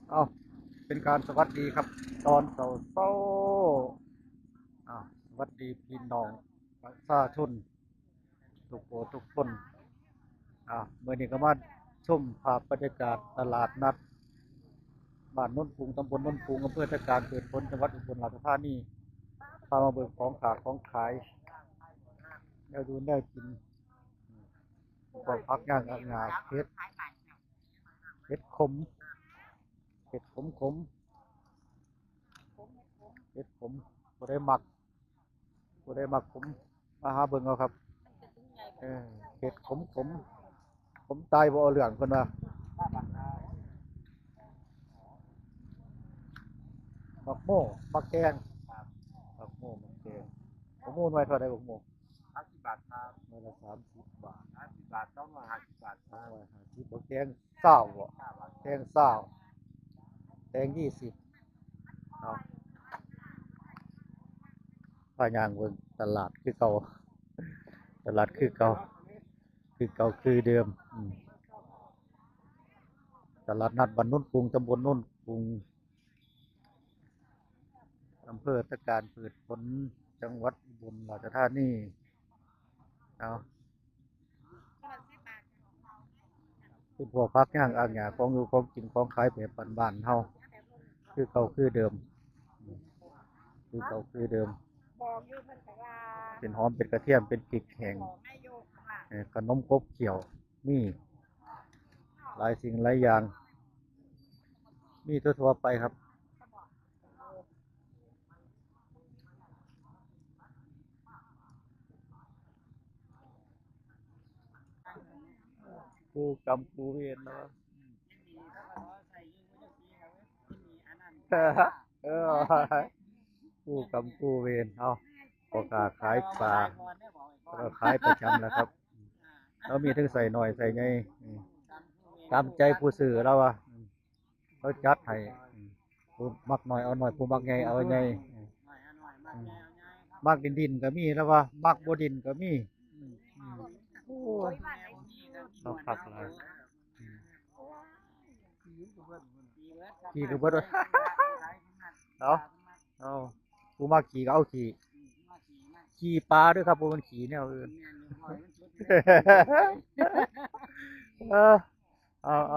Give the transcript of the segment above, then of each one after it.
เอาเป็นการสวัสดีครับตอนเช้าสวัสดีพี่น้องประชาชนทุกโอทุกคนเมื่อนี้ก็มาชมภาพบรรยากาศตลาดนัดบ้านโน้นกรุงตำบลโน้นกรุงอำเภอตะการเกิดผลจังหวัดอุบลราชธานีพามาเบิกของฝากของขายแนวดูแนวกินพวกพักย่างงาเห็ดขมเห็ดขมเห็ดขมบ่ได้หมักบ่ได้หมักขมมาหาเบิ่งเอาครับเออเห็ดขมผมตายบ่เอาเหลืองคนว่าบักโม่บักแกงบักโม่บักแกงบักโม่หน่วยเท่าไรบักโม่50 บาทครับหน่วยละ30 บาท50 บาท250 บาทครับ250บักแกงเศร้าบ่แกงเศร้าแกง20เอาพาย่างเบิ่งตลาดคือเก่าตลาดคือเก่าคือเดิมตลาดนัดบ้านโน้นกรุงตำบลโน้นกรุงอำเภอตะการพืชผลจังหวัดอุบลราชธานีเอาคือพวกพักย่างอ่างหยาของอยู่ของกินของขายแบบบ้านๆเฮาคือเก่าคือเดิมคือเก่าคือเดิมเป็นหอมเป็นกระเทียมเป็นพริกแห้งขนมครกเขียวมีหลายสิ่งหลายอย่างมีทั่วๆไปครับผู้กำผู้เวรเนาะเออผู้กำผู้เวรเอาพ่อค้าขายปลาก็ขายประจำนะครับแล้วมีทั้งใส่หน่อยใส่ไงตามใจผู้ซื้อเราเขาจัดให้ผู้มักหน่อยเอาหน่อยผู้มักไงเอาไงมักดินก็มีแล้วว่ามักบ่ดินก็มีโอ้เราพักเลยขี่ก็เบิดเอาเอาผู้มักขี่ก็เอาขี่ปลาด้วยครับมันขี่เนี่ยอื่นเออเอาเ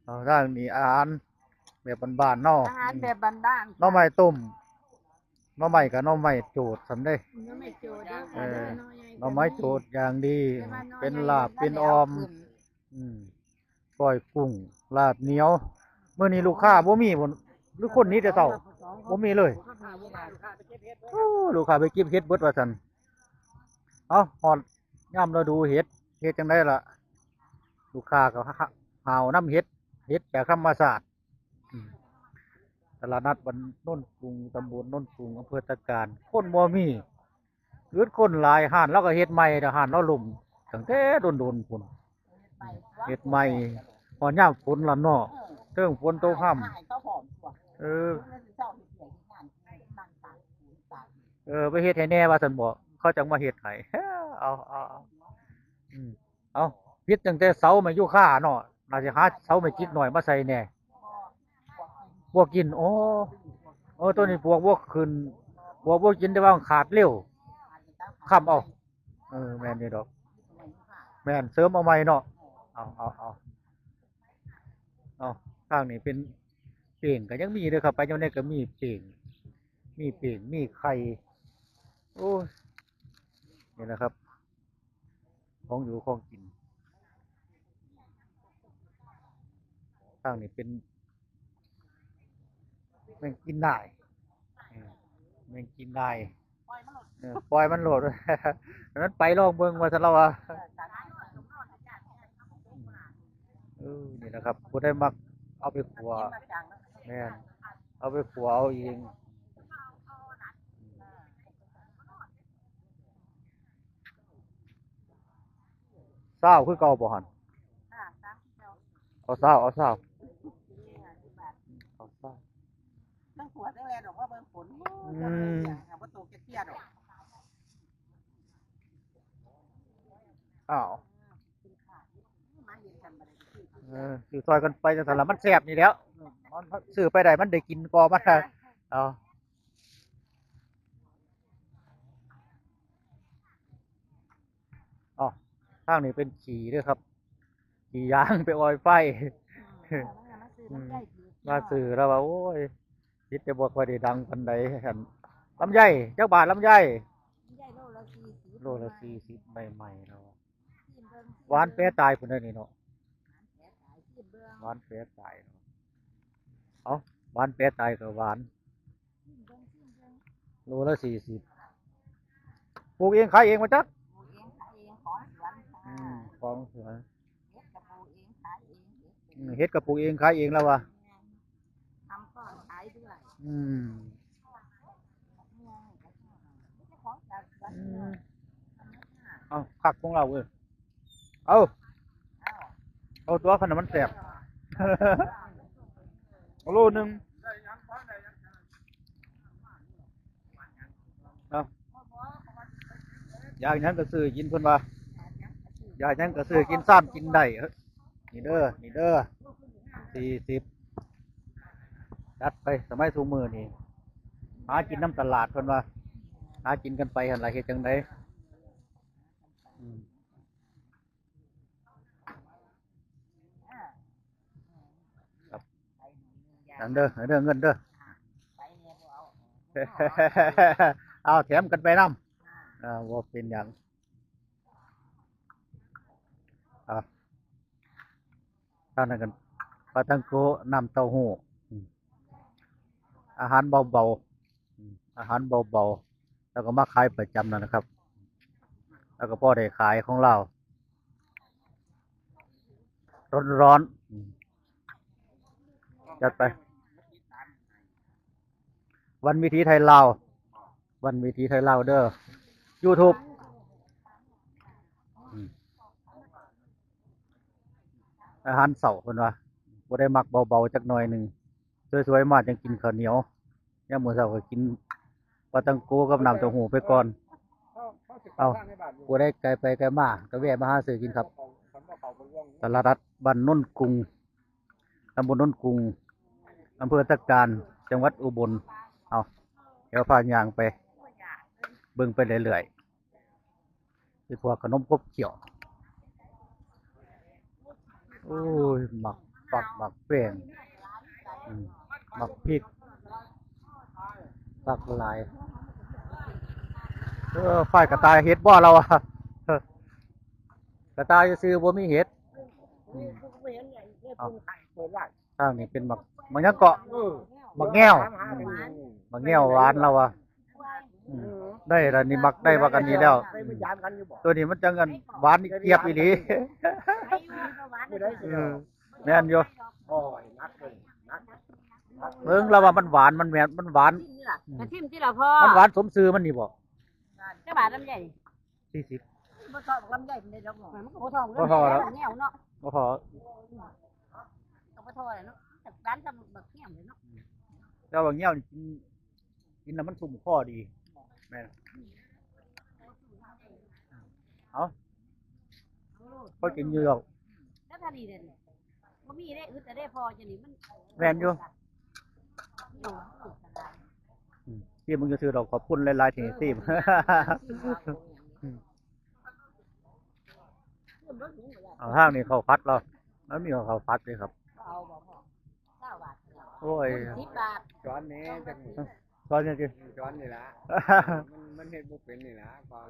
อาร่างนี้อาหารแบบบ้านๆเนาะอาหารแบบบ้านหน่อไม้ต้มหน่อไม้กับหน่อไม้โจดสำได้ๆเนื้อไม่โจดเออเด้อหน่อไม้โจดอย่างดีแต่ว่าน้อยเป็นใหญ่ลาบเป็นออมขึ้นอืมก้อยกุ้งลาบเหนียวเมื่อนี้ลูกค้าบ่มีบ่หรือคนนี้แต่เช้าบ่มีเลยโอ้ลูกค้าไปเก็บเฮ็ดเบิดว่าซั่นเอาฮอดยามฤดูเฮ็ดจังไดล่ะลูกค้าก็หาวน้ำเฮ็ดจากธรรมชาติอืมตลาดนัดบ้านโน้นกรุงตำบลโน้นกรุงอำเภอตะการคนบ่มีหรือคนหลายห้านเราก็เฮ็ดใหม่แต่ห้านเราล่มตั้งแต่โดนพุ่นเฮ็ดใหม่พอยามฝนละเนาะเทิงฝนตกค่ำไปเฮ็ดให้แน่ว่าซั่นบ่เขาจังมาเฮ็ดให้เอาอืมเอาพิดตั้งแต่เสาไม้ยูคาเนาะน่าสิหาเสาไม้จิกหน่อยมาใส่แหน่พวกกินตัวนี้พวกขึ้นพวกกินแต่ว่ามันขาดเร็วค้ำเอาแม่นนี่ดอกแม่นเสริมเอาใหม่เนาะเอาทางนี้เป็นเป่งก็ยังมีเด้อครับไปจังได๋ก็มีเป่งมีไข่โอ้ยนี่แหละครับของอยู่ของกินทางนี้เป็นแมงกินได้แมงกินได้ปล่อยมันโหลดนั้นไปลองเบิ่งว่าซั่นเรานี่นะครับผู้ได้มักเอาไปขัวแม่นเอาไปขัวเอาเองเศร้าคือเก่าบ่หั่นเอาเศร้าเอาเศร้าเอาเศร้าตั้งหัวตั้งแรงหรอกว่าเบิ่งฝนว่าตกจะเครียดหรอกอ้าวมาเห็นกันบ่ได้ ซื้อซอยกันไปจังซั่นล่ะมันแซ่บนี่แหล้วมันซื้อไปได้มันได้กินกอมันเอาอ๋อทางนี้เป็นขี่เด้อครับขี่ยางไปออยไฟ มาซื้อแล้วว่าโอ้ยคิดจะบอกว่าได้ดังปันใดหั่นลำไยจักบาทลำไยโลละ40ใหม่ๆเนาะหวานแปรตายพุ่นเด้อนี่เนาะหวานแปรตายเนาะเอาหวานแปรตายก็หวานโลละ40ปลูกเองขายเองมาจักของสวนเฮ็ดก็ปลูกเองขายเองแล้ววะทำก่อนขายด้วย อืมเอาคักของเราเว้ยเอาตัวขนาดมันแสบ เอาโลนึงเอาอยากหยังก็ซื้อกินเพิ่นว่าอยากหยังก็ซื้อกินซ้ำกินได้เฮ้ยนี่เด้อ40จัดไปสมัยซุมื้อนี่หากินน้ำตลาดเพิ่นว่าหากินกันไปหั่นล่ะเฮ็ดจังได๋ครับนั่นเด้อเงินเด้อ เอาแถมกันไปน้ำว่าเป็นอย่างท่านนั้นกันปลาตังโกน้ำเต้าหู้อาหารเบาๆอาหารเบาๆแล้วก็มาขายประจำนะครับ แล้วก็พ่อได้ขายของเราร้อนๆจัดไปวันวิถีไทยลาววันวิถีไทยลาวเด้อ YouTube อาหารเสาเพิ่นว่าบ่ได้มักเบาๆจักหน่อยหนึ่งสวยๆมาจังกินข้าวเหนียวยามมื้อเช้าก็กินปลาตังโกกับน้ำเต้าหู้ไปก่อนเอาผู้ใดไกลไปไกลมาก็แวะมาหาซื้อกินครับตลาดนัดบ้านโนนกรุงตำบลโนนกรุงอำเภอตะการจังหวัดอุบลเอาเดี๋ยวพาย่างไปเบิ่งไปเรื่อยๆคือพวกขนมกบเขียวโอ้ยหมักปักหมักแป้งหมักพริกปักลายฝ่ายกระต่ายเห็ดบ่เราอะกระต่ายซื้อบ่มีเห็ดทางนี้เป็นหมักยังเกาะหมักแง่วหวานเราอะได้แล้วนี่หมักได้บักอันนี้แล้วตัวนี้มันจังกันหวานเกียบอีหลีแม่นอยู่เบิ่งแล้วว่ามันหวานมันแม่นมันหวาน กระทิมที่เราพ่อ มันหวานสมซื่อมันนี่บ่ เจ้าบาทลำใหญ่ 40บ่ทอดลำใหญ่เป็นได้ดอกหน่อยมันก็บ่ทอด บ่ทอดแล้ว แนวเนาะ บ่พอ ก็บ่ทอดเนาะแต่ร้านทำแบบแนวเลยเนาะ แต่ว่าเงี้ยวนี่กินแล้วมันสุ่มคอดีแม่นเอาเขากินอยู่ดอก แล้วถ้าดีเด่นบ่มีได้อึดแต่ได้พอจะนี่มัน แม่นอยู่ที่มึงจะซื้อดอกขอบคุณหลายๆที่ซีม เอาห้างนี่เขาพัดเราแล้วมีเขาพัดเลยครับ เอาบ่พอ9 บาท โอ้ย 10 บาท จอนนี้จัง ตอนนี้กิน จอนนี่ละมันเห็นบ่เป็นนี่ละก่อน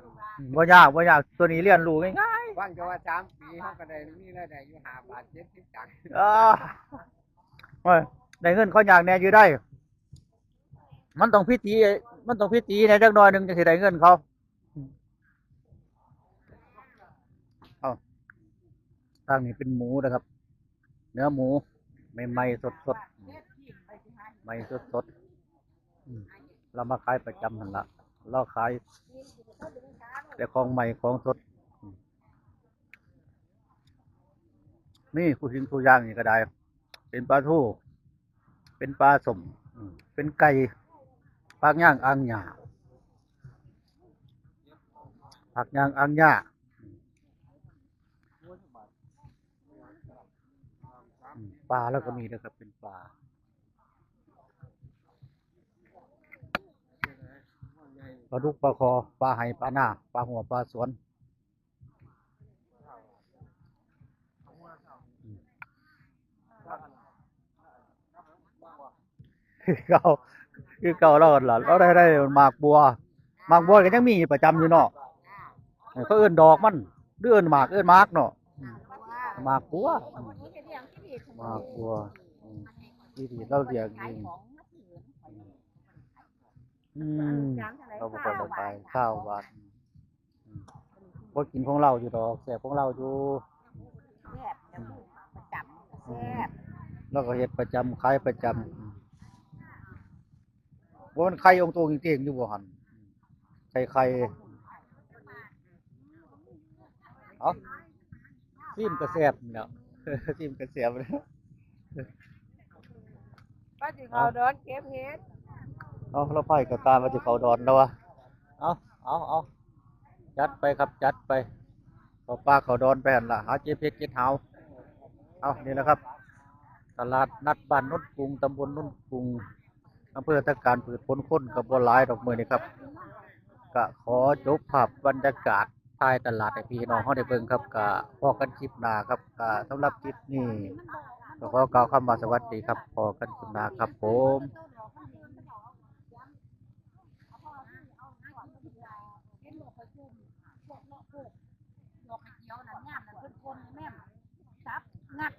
บ่ยากตัวนี้เรียนรู้ง่าย ฟังจะว่า3 ปีเขาก็ได้มีรายได้อยู่5 บาท70 ตังค์ ๆโอ้ยได้เงินเขาอยากแน่อยู่ได้ มันต้องพิธีในจักหน่อยหนึงจะสิได้เงินเขาเอาทางนี้เป็นหมูนะครับ เนื้อหมูใหม่ๆสดๆใหม่สดๆเรามาขายประจำนั่นละเราขายแต่ของใหม่ของสดนี่ผู้ชิ้นผู้ย่างนี่ก็ได้เป็นปลาทูเป็นปลาสมเป็นไก่ปากย่างอ่างหญ้าผักย่างอ่างหญ้า ปลาแล้วก็มีนะครับเป็นปลาปลาดุกปลาคอปลาไหปลาหน้าปลาหัวปลาสวนคือเก่าคือเก่าเราหล่ะเราได้หมากบัวหมากบัวก็ยังมีประจำอยู่เนาะเขาเอิ้นดอกมันหรือเอิ้นหมากเอิ้นหมากเนาะหมากบัวหมากบัวที่ดีเราเรียกนี่เราบอกกันไปข้าวบาทบ่กินของเราอยู่ดอกแซ่บของเราอยู่ แซ่บจะพูดประจำแซ่บ แล้วก็เฮ็ดประจำขายประจำว่ามันไข่องค์ตัวจริงๆอยู่บ่หั่นไข่เอ้าซิมก็แซ่บแล้ว ซิมก็แซ่บแล้ว ก็สิเขาโดนเก็บเฮ็ด เอาเราไปกับการว่าสิเข้าดอนแล้ววะเอาจัดไปครับจัดไปเข้าป่าเข้าดอนไปหั่นล่ะหาเจ็บเฮ็ดเจ็ดหาวเอานี่แหละครับ ตลาดนัดบ้านโนนกรุงตำบลโนนกรุงอำเภอตะการผืดพ้นคนกับบัวหลายดอกมือนี่ครับก็ขอจบภาพบรรยากาศท้ายตลาดให้พี่น้องเขาได้เบิ่งครับก็พอกันคลิปหน้าครับก็สำหรับคลิปนี้ก็ขอกล่าวคำว่าสวัสดีครับพอกันคลิปหน้าครับผมจับงัด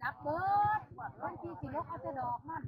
จับเบิดบางทีสิลกเอาแต่ดอกมัน